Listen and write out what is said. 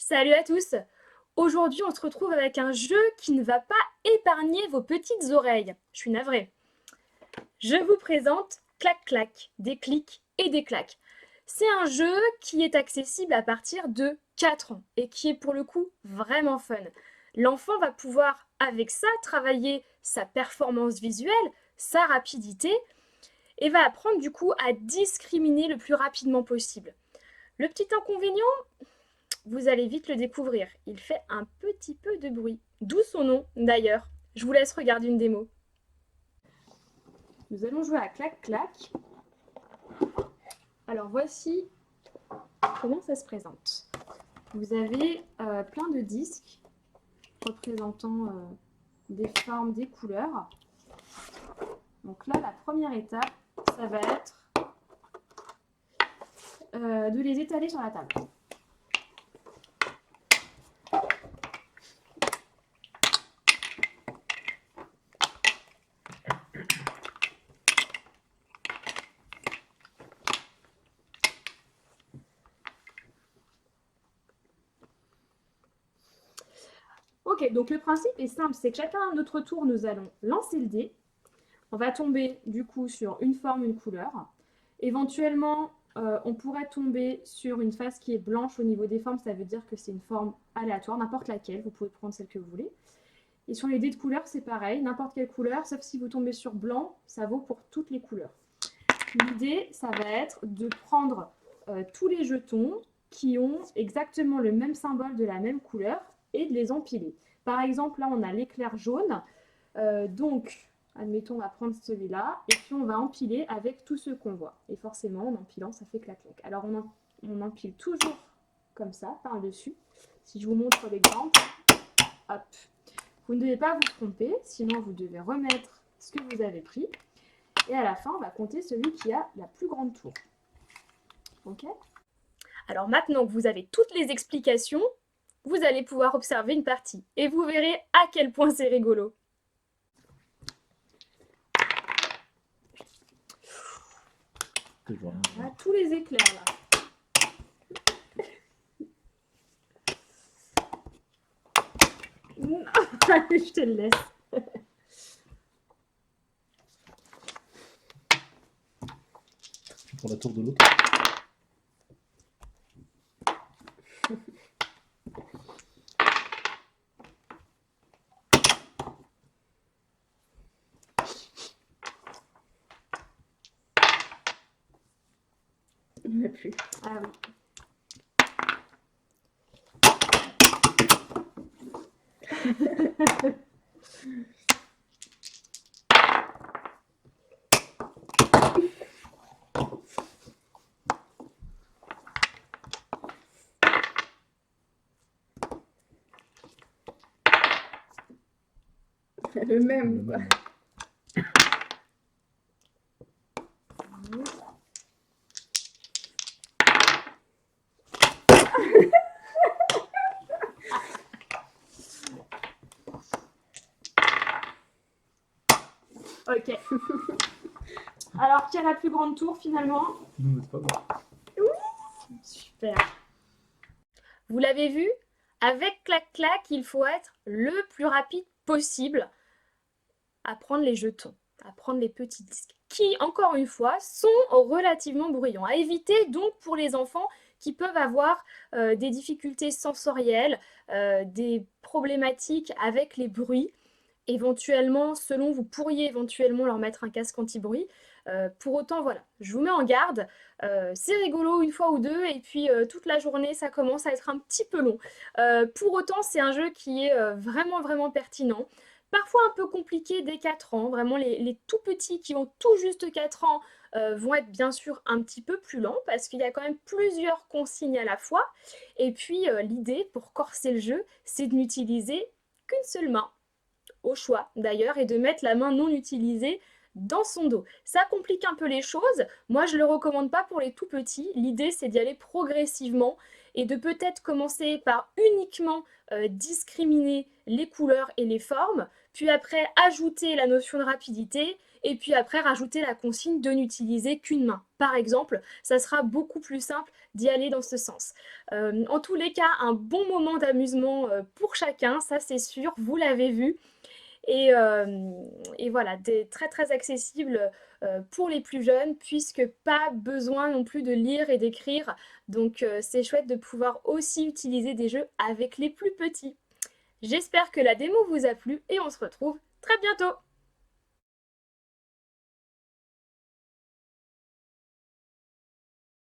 Salut à tous! Aujourd'hui, on se retrouve avec un jeu qui ne va pas épargner vos petites oreilles. Je suis navrée. Je vous présente Clac Clac, des clics et des claques. C'est un jeu qui est accessible à partir de 4 ans et qui est pour le coup vraiment fun. L'enfant va pouvoir avec ça travailler sa performance visuelle, sa rapidité et va apprendre du coup à discriminer le plus rapidement possible. Le petit inconvénient, vous allez vite le découvrir, il fait un petit peu de bruit. D'où son nom d'ailleurs. Je vous laisse regarder une démo. Nous allons jouer à Clac Clac. Alors voici comment ça se présente. Vous avez plein de disques représentant des formes, des couleurs. Donc là, la première étape, ça va être de les étaler sur la table. Ok, donc le principe est simple, c'est que chacun à notre tour, nous allons lancer le dé. On va tomber du coup sur une forme, une couleur. Éventuellement, on pourrait tomber sur une face qui est blanche au niveau des formes, ça veut dire que c'est une forme aléatoire, n'importe laquelle, vous pouvez prendre celle que vous voulez. Et sur les dés de couleur, c'est pareil, n'importe quelle couleur, sauf si vous tombez sur blanc, ça vaut pour toutes les couleurs. L'idée, ça va être de prendre tous les jetons qui ont exactement le même symbole de la même couleur et de les empiler. Par exemple, là, on a l'éclair jaune, donc admettons, on va prendre celui-là, et puis on va empiler avec tous ceux qu'on voit. Et forcément, en empilant, ça fait clac-clac. Alors, on empile toujours comme ça, par-dessus. Si je vous montre l'exemple, hop. Vous ne devez pas vous tromper, sinon vous devez remettre ce que vous avez pris. Et à la fin, on va compter celui qui a la plus grande tour. Ok? Alors maintenant que vous avez toutes les explications, vous allez pouvoir observer une partie. Et vous verrez à quel point c'est rigolo. Voilà, tous les éclairs là. Allez, je te le laisse. Pour la tour de l'autre. Il n'y en a plus. Ah oui. Le même. Le même. Ok. Alors, qui a la plus grande tour finalement? Non, mais c'est pas bon. Oui, super. Vous l'avez vu? Avec Clac Clac, il faut être le plus rapide possible à prendre les jetons, à prendre les petits disques, qui, encore une fois, sont relativement bruyants. À éviter donc pour les enfants qui peuvent avoir des difficultés sensorielles, des problématiques avec les bruits. Éventuellement, selon, vous pourriez éventuellement leur mettre un casque anti-bruit. Pour autant, voilà, je vous mets en garde. C'est rigolo une fois ou deux, et puis toute la journée, ça commence à être un petit peu long. Pour autant, c'est un jeu qui est vraiment, vraiment pertinent. Parfois un peu compliqué dès 4 ans. Vraiment, les tout petits qui ont tout juste 4 ans vont être bien sûr un petit peu plus lents parce qu'il y a quand même plusieurs consignes à la fois. Et puis, l'idée pour corser le jeu, c'est de n'utiliser qu'une seule main au choix d'ailleurs, et de mettre la main non utilisée dans son dos. Ça complique un peu les choses. Moi, je ne le recommande pas pour les tout petits. L'idée, c'est d'y aller progressivement et de peut-être commencer par uniquement discriminer les couleurs et les formes, puis après ajouter la notion de rapidité et puis après rajouter la consigne de n'utiliser qu'une main. Par exemple, ça sera beaucoup plus simple d'y aller dans ce sens. En tous les cas, un bon moment d'amusement pour chacun, ça c'est sûr, vous l'avez vu. Et voilà, très très accessible pour les plus jeunes, puisque pas besoin non plus de lire et d'écrire. Donc c'est chouette de pouvoir aussi utiliser des jeux avec les plus petits. J'espère que la démo vous a plu et on se retrouve très bientôt.